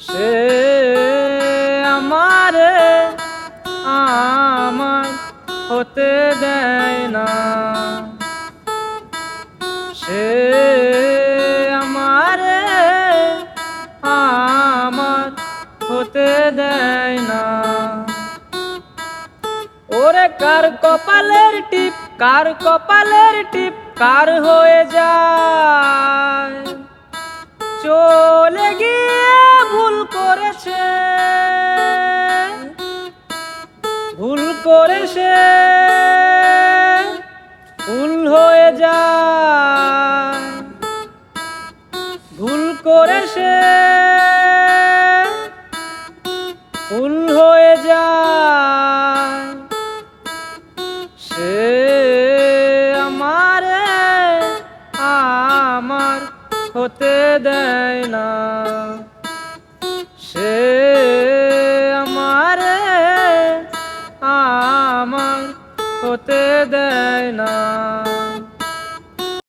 সে আমারে আমার হতে দেয় না, সে আমারে আমার হতে দেয় না। ওরে কার কপালের টিপ, কার কপালের টিপ কার হয়ে যায়, চলে গিয়ে ভুল করেছে, ভুল করেছে, ভুল হয়ে যায়, ভুল করেছে, ভুল হয়ে যায়। সে আমারে আমার হতে দেয় না, সে আমারে আমার হতে দেয় না।